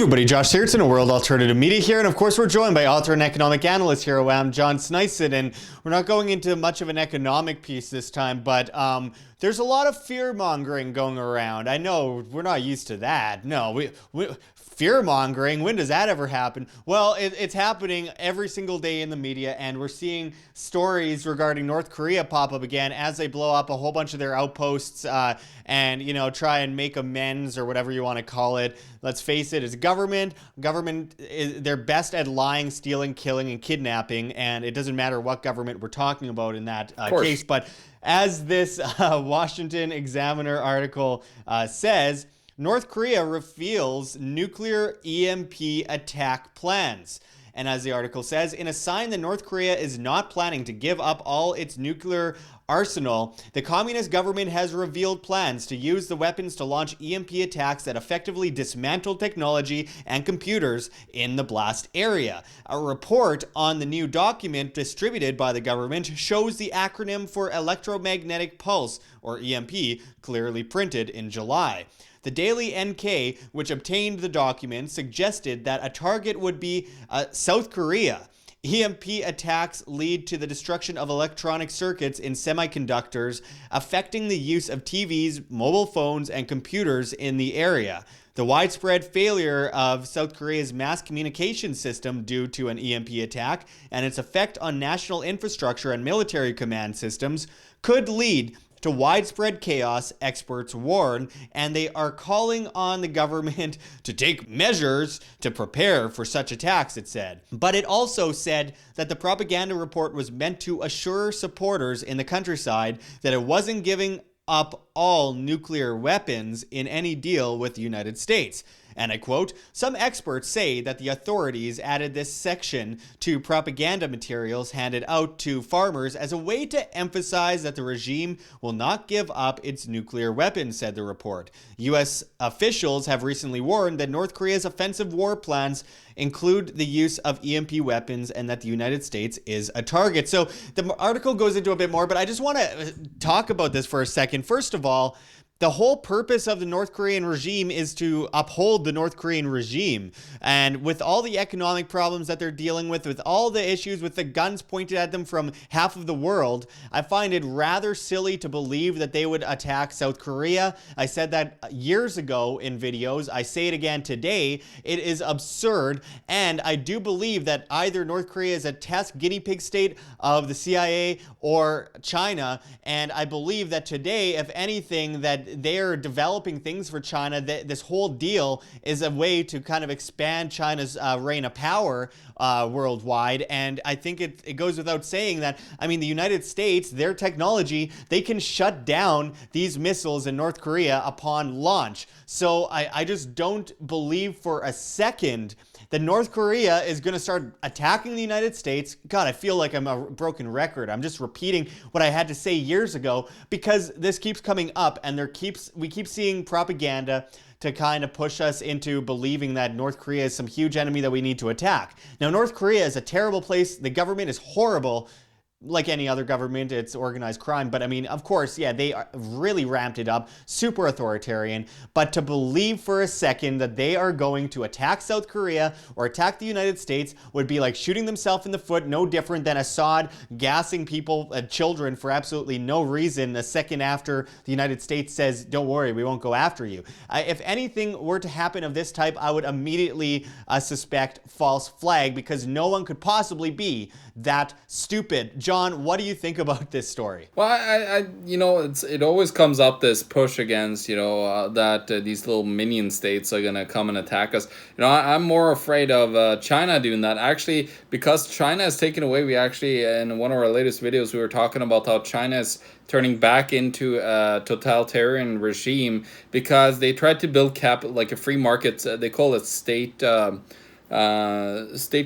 everybody, Josh Sigurdson of World Alternative Media here, and of course we're joined by author and economic analyst here at John Sneisen, and we're not going into much of an economic piece this time, but there's a lot of fear-mongering going around. I know we're not used to that. No, fear-mongering, when does that ever happen? Well, it's happening every single day in the media, and we're seeing stories regarding North Korea pop up again as they blow up a whole bunch of their outposts and, you know, try and make amends or whatever you want to call it. Let's face it, it's government. They're best at lying, stealing, killing, and kidnapping, and it doesn't matter what government we're talking about in that case. But as this Washington Examiner article says, North Korea reveals nuclear EMP attack plans. And as the article says, in a sign that North Korea is not planning to give up all its nuclear arsenal, the communist government has revealed plans to use the weapons to launch EMP attacks that effectively dismantle technology and computers in the blast area. A report on the new document distributed by the government shows the acronym for electromagnetic pulse, or EMP, clearly printed in July. The Daily NK, which obtained the document, suggested that a target would be South Korea. EMP attacks lead to the destruction of electronic circuits in semiconductors, affecting the use of TVs, mobile phones, and computers in the area. The widespread failure of South Korea's mass communication system due to an EMP attack and its effect on national infrastructure and military command systems could lead to widespread chaos, experts warn, and they are calling on the government to take measures to prepare for such attacks, it said. But it also said that the propaganda report was meant to assure supporters in the countryside that it wasn't giving up all nuclear weapons in any deal with the United States. And I quote, "Some experts say that the authorities added this section to propaganda materials handed out to farmers as a way to emphasize that the regime will not give up its nuclear weapons," said the report. U.S. officials have recently warned that North Korea's offensive war plans include the use of EMP weapons and that the United States is a target. So the article goes into a bit more, but I just want to talk about this for a second. First of all, the whole purpose of the North Korean regime is to uphold the North Korean regime. And with all the economic problems that they're dealing with all the issues with the guns pointed at them from half of the world, I find it rather silly to believe that they would attack South Korea. I said that years ago in videos. I say it again today. It is absurd. And I do believe that either North Korea is a test guinea pig state of the CIA or China. And I believe that today, if anything, that they're developing things for China. This whole deal is a way to kind of expand China's reign of power worldwide. And I think it goes without saying that, I mean, the United States, their technology, they can shut down these missiles in North Korea upon launch. So I just don't believe for a second that North Korea is going to start attacking the United States. God, I feel like I'm a broken record. I'm just repeating what I had to say years ago because this keeps coming up and we keep seeing propaganda to kind of push us into believing that North Korea is some huge enemy that we need to attack. Now, North Korea is a terrible place. The government is horrible. Like any other government, it's organized crime. But I mean, of course, yeah, they really ramped it up, super authoritarian. But to believe for a second that they are going to attack South Korea or attack the United States would be like shooting themselves in the foot, no different than Assad gassing people, children, for absolutely no reason a second after the United States says, don't worry, we won't go after you. If anything were to happen of this type, I would immediately suspect false flag because no one could possibly be that stupid. John, what do you think about this story? Well, I it always comes up, this push against, that these little minion states are going to come and attack us. I'm more afraid of China doing that. Actually, because China has taken away, we actually, in one of our latest videos, we were talking about how China is turning back into a totalitarian regime because they tried to build like a free market. They call it state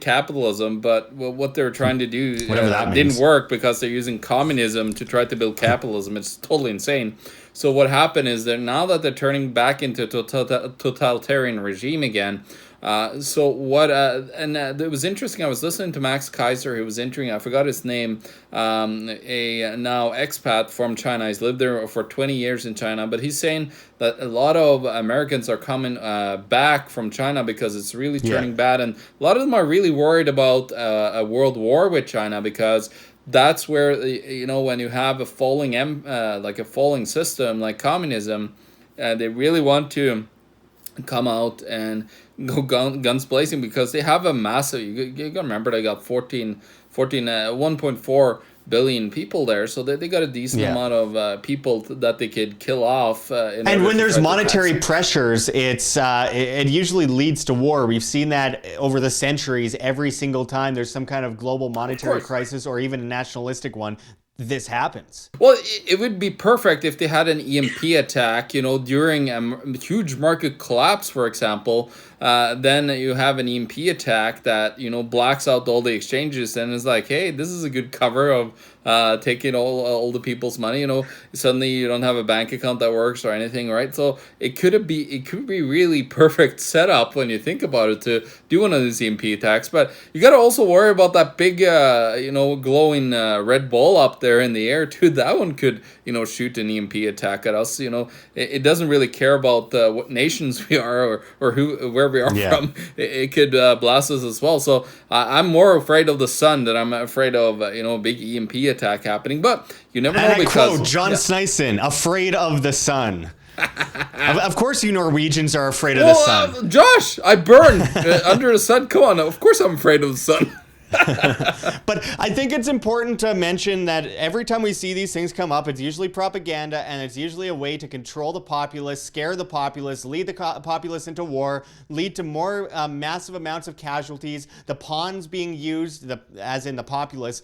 capitalism, but what they're trying to do didn't work because they're using communism to try to build capitalism. It's totally insane. So what happened is that now that they're turning back into a totalitarian regime again, So what? It was interesting. I was listening to Max Kaiser, who was interviewing. I forgot his name. A now expat from China. He's lived there for 20 years in China, but he's saying that a lot of Americans are coming back from China because it's really turning bad, and a lot of them are really worried about a world war with China, because that's where, when you have a falling like a falling system like communism, they really want to come out and go guns blazing, because they have a massive, you gotta remember, they got 1.4 billion people there, so they got a decent amount of people that they could kill off. And when there's monetary pressures, it usually leads to war. We've seen that over the centuries. Every single time there's some kind of global monetary crisis, or even a nationalistic one, this happens. Well, it would be perfect if they had an EMP attack, during a huge market collapse, for example. Then you have an EMP attack that, blacks out all the exchanges and is like, hey, this is a good cover of taking all the people's money. Suddenly you don't have a bank account that works or anything, right? So it could be really perfect setup when you think about it to do one of these EMP attacks. But you got to also worry about that big, glowing red ball up there in the air too. That one could, shoot an EMP attack at us. It doesn't really care about what nations we are or where we are from. It could blast us as well. So I'm more afraid of the sun than I'm afraid of a big EMP attack happening. But you never know, and because quote John Sneisen, afraid of the sun. Of course you Norwegians are afraid of the sun. Josh, I burn under the sun. Come on, of course I'm afraid of the sun. But I think it's important to mention that every time we see these things come up, it's usually propaganda, and it's usually a way to control the populace, scare the populace, lead the populace into war, lead to more massive amounts of casualties, the pawns being used, as in the populace,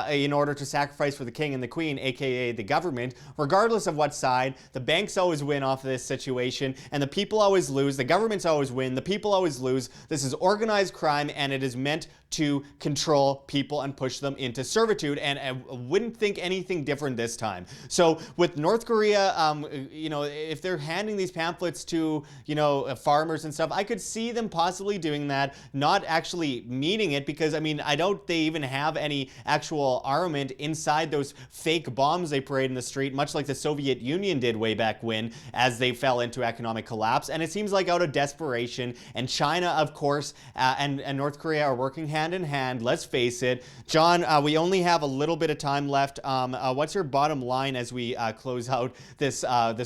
in order to sacrifice for the king and the queen, aka the government. Regardless of what side, the banks always win off of this situation, and the people always lose. The governments always win, the people always lose. This is organized crime, and it is meant to control people and push them into servitude, and I wouldn't think anything different this time. So with North Korea, if they're handing these pamphlets to, farmers and stuff, I could see them possibly doing that, not actually meaning it, because, I don't they even have any actual armament inside those fake bombs they parade in the street, much like the Soviet Union did way back when, as they fell into economic collapse. And it seems like out of desperation, and China, of course, and North Korea are working hand in hand. Let's face it. John, we only have a little bit of time left. What's your bottom line as we close out this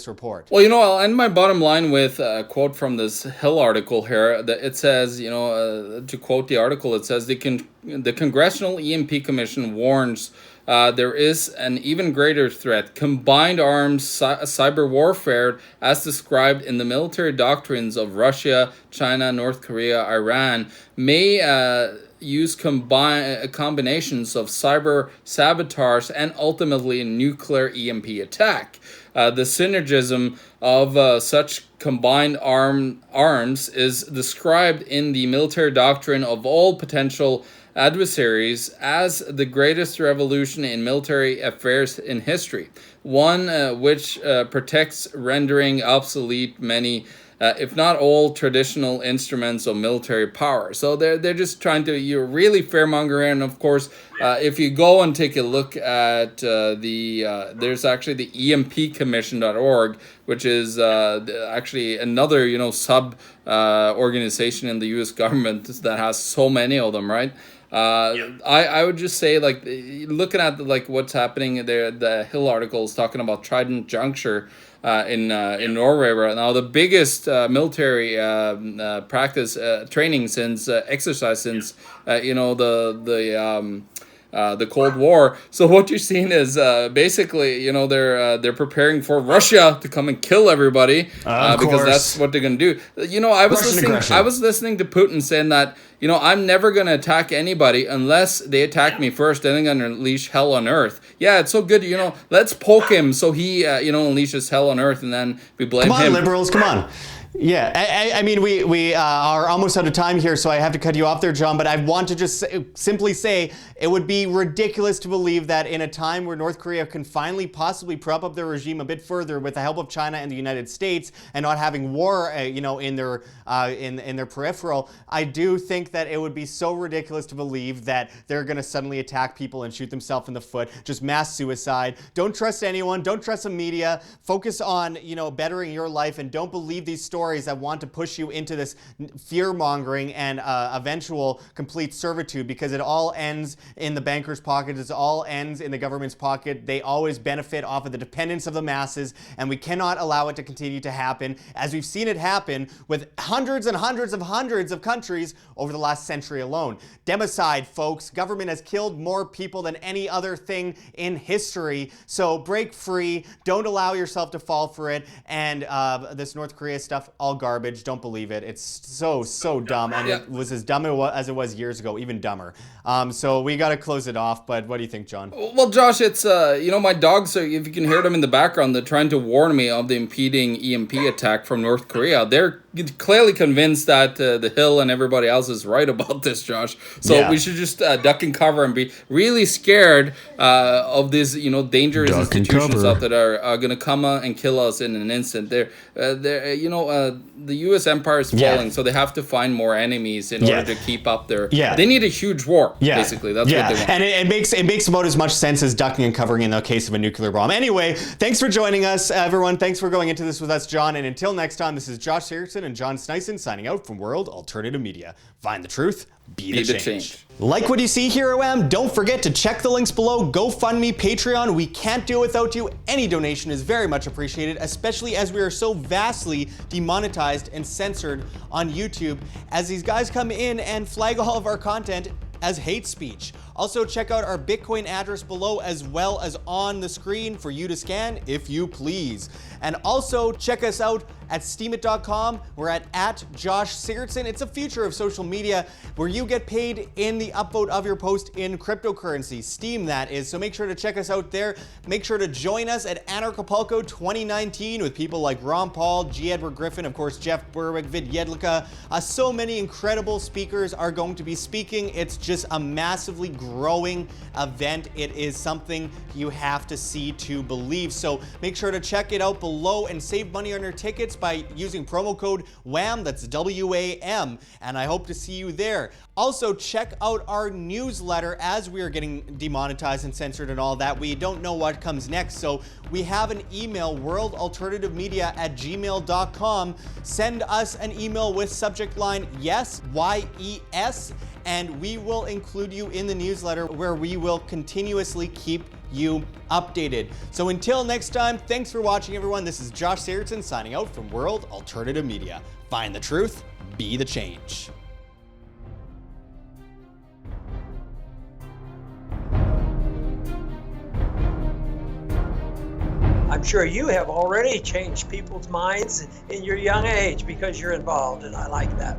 report? Well, I'll end my bottom line with a quote from this Hill article here. It says, to quote the article, it says, the Congressional EMP Commission warns there is an even greater threat. Combined arms cyber warfare, as described in the military doctrines of Russia, China, North Korea, Iran, may use combinations of cyber sabotage and ultimately a nuclear EMP attack. The synergism of such combined arms is described in the military doctrine of all potential adversaries as the greatest revolution in military affairs in history, one which protects rendering obsolete many, if not all, traditional instruments of military power. So they're just trying to, you're really fearmongering. And of course, if you go and take a look at there's actually the EMPcommission.org, which is actually another sub organization in the U.S. government that has so many of them, right? I would just say, looking at what's happening there, the Hill article is talking about Trident Juncture in Norway right now, the biggest military practice training since exercise since the Cold War. So what you're seeing is basically, they're preparing for Russia to come and kill everybody because that's what they're gonna do. I was listening to Putin saying that, I'm never gonna attack anybody unless they attack me first. Then I'm gonna unleash hell on earth. Yeah, it's so good. Let's poke him so he unleashes hell on earth, and then we blame him. Come on, liberals, come on. Yeah, I mean, we are almost out of time here, so I have to cut you off there, John, but I want to just simply say it would be ridiculous to believe that in a time where North Korea can finally possibly prop up their regime a bit further with the help of China and the United States and not having war, in their peripheral, I do think that it would be so ridiculous to believe that they're going to suddenly attack people and shoot themselves in the foot, just mass suicide. Don't trust anyone, don't trust the media, focus on, bettering your life, and don't believe these stories that want to push you into this fear-mongering and eventual complete servitude, because it all ends in the bankers' pockets. It all ends in the government's pocket. They always benefit off of the dependence of the masses, and we cannot allow it to continue to happen, as we've seen it happen with hundreds and hundreds of countries over the last century alone. Democide, folks. Government has killed more people than any other thing in history. So break free. Don't allow yourself to fall for it. And this North Korea stuff, all garbage. Don't believe it. It's so dumb, and it was as dumb as it was years ago, even dumber. So we got to close it off. But what do you think, John? Well, Josh, it's my dogs are, if you can hear them in the background, they're trying to warn me of the impending EMP attack from North Korea. They're clearly convinced that the Hill and everybody else is right about this, Josh. So we should just duck and cover and be really scared of these dangerous institutions out that are going to come and kill us in an instant. The U.S. empire is falling, so they have to find more enemies in order to keep up their. They need a huge war. Basically, that's what they want. And it makes about as much sense as ducking and covering in the case of a nuclear bomb. Anyway, thanks for joining us, everyone. Thanks for going into this with us, John. And until next time, this is Josh Sigurdson and John Sneisen signing out from World Alternative Media. Find the truth, be the change. Like what you see here, OM? Don't forget to check the links below. GoFundMe, Patreon. We can't do it without you. Any donation is very much appreciated, especially as we are so vastly demonetized and censored on YouTube, as these guys come in and flag all of our content as hate speech. Also, check out our Bitcoin address below, as well as on the screen for you to scan if you please. And also check us out at steemit.com. We're at Josh Sigurdson. It's a future of social media where you get paid in the upvote of your post in cryptocurrency, Steem that is. So make sure to check us out there. Make sure to join us at Anarchapulco 2019 with people like Ron Paul, G. Edward Griffin, of course, Jeff Berwick, Vid Jedlicka. So many incredible speakers are going to be speaking. It's just a massively growing event. It is something you have to see to believe. So make sure to check it out below and save money on your tickets by using promo code WAM, that's WAM, and I hope to see you there. Also, check out our newsletter as we are getting demonetized and censored and all that. We don't know what comes next, so we have an email, worldalternativemedia@gmail.com. Send us an email with subject line YES, YES, and we will include you in the newsletter where we will continuously keep you updated. So until next time, thanks for watching, everyone. This is Josh Sigurdson signing out from World Alternative Media. Find the truth, be the change. I'm sure you have already changed people's minds in your young age because you're involved, and I like that.